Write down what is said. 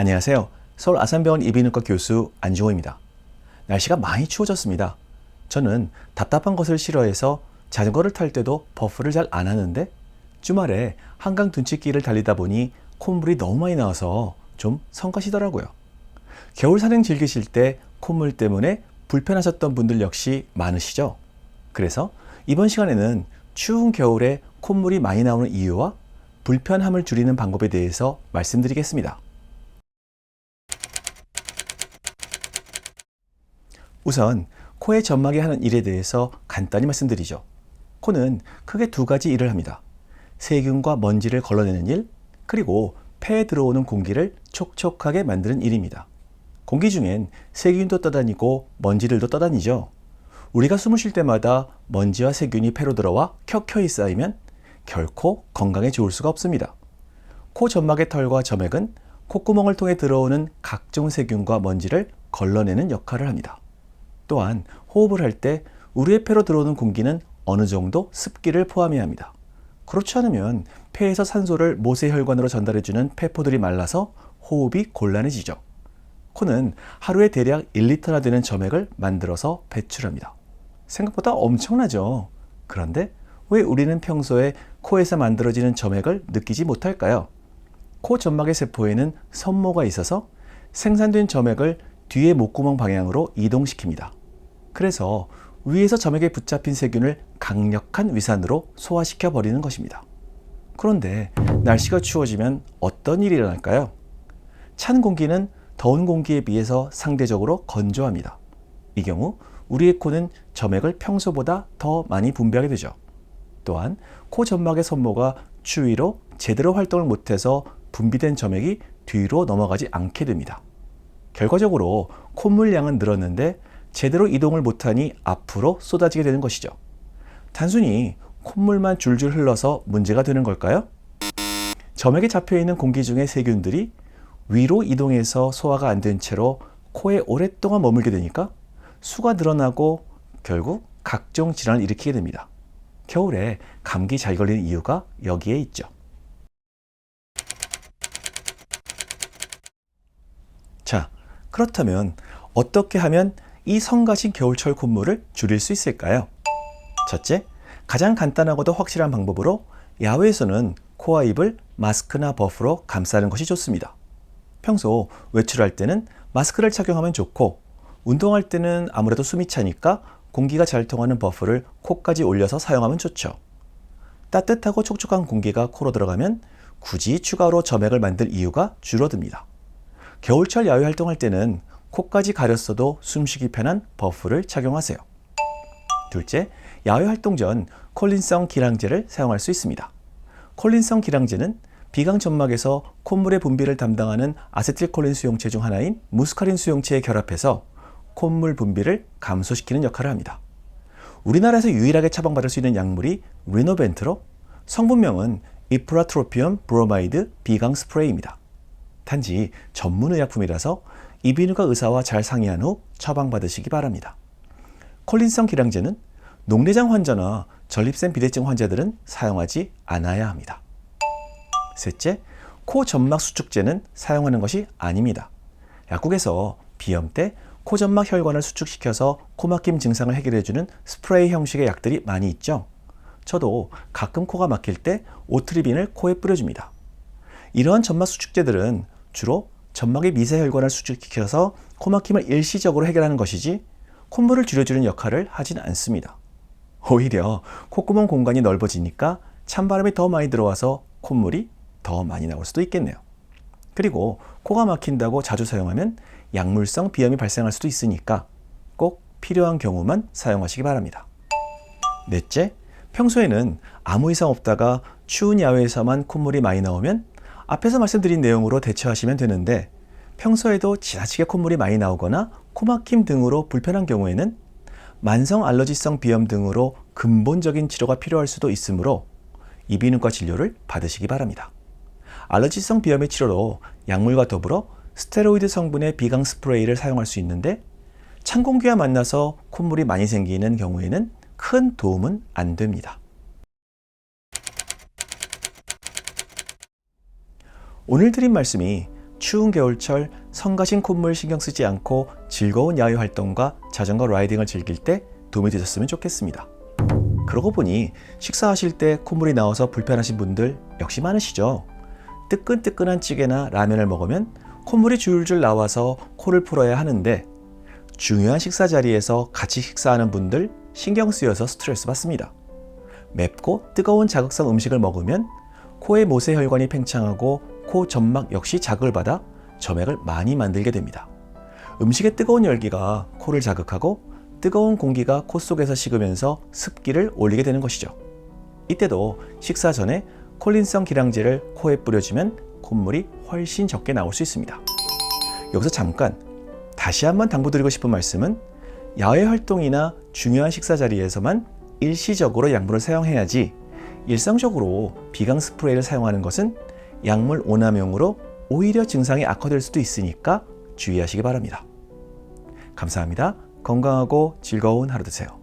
안녕하세요. 서울 아산병원 이비인후과 교수 안중호입니다. 날씨가 많이 추워졌습니다. 저는 답답한 것을 싫어해서 자전거를 탈 때도 버프를 잘 안 하는데 주말에 한강 둔치길을 달리다 보니 콧물이 너무 많이 나와서 좀 성가시더라고요. 겨울 산행 즐기실 때 콧물 때문에 불편하셨던 분들 역시 많으시죠? 그래서 이번 시간에는 추운 겨울에 콧물이 많이 나오는 이유와 불편함을 줄이는 방법에 대해서 말씀드리겠습니다. 우선 코의 점막이 하는 일에 대해서 간단히 말씀드리죠. 코는 크게 두 가지 일을 합니다. 세균과 먼지를 걸러내는 일, 그리고 폐에 들어오는 공기를 촉촉하게 만드는 일입니다. 공기 중엔 세균도 떠다니고 먼지들도 떠다니죠. 우리가 숨을 쉴 때마다 먼지와 세균이 폐로 들어와 켜켜이 쌓이면 결코 건강에 좋을 수가 없습니다. 코 점막의 털과 점액은 콧구멍을 통해 들어오는 각종 세균과 먼지를 걸러내는 역할을 합니다. 또한 호흡을 할 때 우리의 폐로 들어오는 공기는 어느 정도 습기를 포함해야 합니다. 그렇지 않으면 폐에서 산소를 모세혈관으로 전달해주는 폐포들이 말라서 호흡이 곤란해지죠. 코는 하루에 대략 1리터나 되는 점액을 만들어서 배출합니다. 생각보다 엄청나죠? 그런데 왜 우리는 평소에 코에서 만들어지는 점액을 느끼지 못할까요? 코 점막의 세포에는 섬모가 있어서 생산된 점액을 뒤의 목구멍 방향으로 이동시킵니다. 그래서 위에서 점액에 붙잡힌 세균을 강력한 위산으로 소화시켜 버리는 것입니다. 그런데 날씨가 추워지면 어떤 일이 일어날까요? 찬 공기는 더운 공기에 비해서 상대적으로 건조합니다. 이 경우 우리의 코는 점액을 평소보다 더 많이 분비하게 되죠. 또한 코 점막의 섬모가 추위로 제대로 활동을 못해서 분비된 점액이 뒤로 넘어가지 않게 됩니다. 결과적으로 콧물량은 늘었는데 제대로 이동을 못하니 앞으로 쏟아지게 되는 것이죠. 단순히 콧물만 줄줄 흘러서 문제가 되는 걸까요? 점액에 잡혀있는 공기 중의 세균들이 위로 이동해서 소화가 안 된 채로 코에 오랫동안 머물게 되니까 수가 늘어나고 결국 각종 질환을 일으키게 됩니다. 겨울에 감기 잘 걸리는 이유가 여기에 있죠. 자, 그렇다면 어떻게 하면 이 성가신 겨울철 콧물을 줄일 수 있을까요? 첫째, 가장 간단하고도 확실한 방법으로 야외에서는 코와 입을 마스크나 버프로 감싸는 것이 좋습니다. 평소 외출할 때는 마스크를 착용하면 좋고 운동할 때는 아무래도 숨이 차니까 공기가 잘 통하는 버프를 코까지 올려서 사용하면 좋죠. 따뜻하고 촉촉한 공기가 코로 들어가면 굳이 추가로 점액을 만들 이유가 줄어듭니다. 겨울철 야외 활동할 때는 코까지 가렸어도 숨쉬기 편한 버프를 착용하세요. 둘째, 야외 활동 전 콜린성 기량제를 사용할 수 있습니다. 콜린성 기량제는 비강 점막에서 콧물의 분비를 담당하는 아세틸콜린 수용체 중 하나인 무스카린 수용체에 결합해서 콧물 분비를 감소시키는 역할을 합니다. 우리나라에서 유일하게 처방받을 수 있는 약물이 리노벤트로 성분명은 이프라트로피움 브로마이드 비강 스프레이입니다. 단지 전문의약품이라서 이비인후과 의사와 잘 상의한 후 처방받으시기 바랍니다. 콜린성 기량제는 녹내장 환자나 전립선 비대증 환자들은 사용하지 않아야 합니다. 셋째, 코 점막 수축제는 사용하는 것이 아닙니다. 약국에서 비염 때 코 점막 혈관을 수축시켜서 코막힘 증상을 해결해주는 스프레이 형식의 약들이 많이 있죠. 저도 가끔 코가 막힐 때 오트리빈을 코에 뿌려줍니다. 이러한 점막 수축제들은 주로 점막의 미세혈관을 수축시켜서 코막힘을 일시적으로 해결하는 것이지 콧물을 줄여주는 역할을 하진 않습니다. 오히려 콧구멍 공간이 넓어지니까 찬바람이 더 많이 들어와서 콧물이 더 많이 나올 수도 있겠네요. 그리고 코가 막힌다고 자주 사용하면 약물성 비염이 발생할 수도 있으니까 꼭 필요한 경우만 사용하시기 바랍니다. 넷째, 평소에는 아무 이상 없다가 추운 야외에서만 콧물이 많이 나오면 앞에서 말씀드린 내용으로 대처하시면 되는데 평소에도 지나치게 콧물이 많이 나오거나 코막힘 등으로 불편한 경우에는 만성 알러지성 비염 등으로 근본적인 치료가 필요할 수도 있으므로 이비인후과 진료를 받으시기 바랍니다. 알러지성 비염의 치료로 약물과 더불어 스테로이드 성분의 비강 스프레이를 사용할 수 있는데 찬 공기와 만나서 콧물이 많이 생기는 경우에는 큰 도움은 안 됩니다. 오늘 드린 말씀이 추운 겨울철 성가신 콧물 신경 쓰지 않고 즐거운 야외 활동과 자전거 라이딩을 즐길 때 도움이 되셨으면 좋겠습니다. 그러고 보니 식사하실 때 콧물이 나와서 불편하신 분들 역시 많으시죠? 뜨끈뜨끈한 찌개나 라면을 먹으면 콧물이 줄줄 나와서 코를 풀어야 하는데 중요한 식사 자리에서 같이 식사하는 분들 신경 쓰여서 스트레스 받습니다. 맵고 뜨거운 자극성 음식을 먹으면 코의 모세혈관이 팽창하고 코 점막 역시 자극을 받아 점액을 많이 만들게 됩니다. 음식의 뜨거운 열기가 코를 자극하고 뜨거운 공기가 코 속에서 식으면서 습기를 올리게 되는 것이죠. 이때도 식사 전에 콜린성 기량제를 코에 뿌려주면 콧물이 훨씬 적게 나올 수 있습니다. 여기서 잠깐 다시 한번 당부드리고 싶은 말씀은 야외 활동이나 중요한 식사 자리에서만 일시적으로 약물을 사용해야지 일상적으로 비강 스프레이를 사용하는 것은 약물 오남용으로 오히려 증상이 악화될 수도 있으니까 주의하시기 바랍니다. 감사합니다. 건강하고 즐거운 하루 되세요.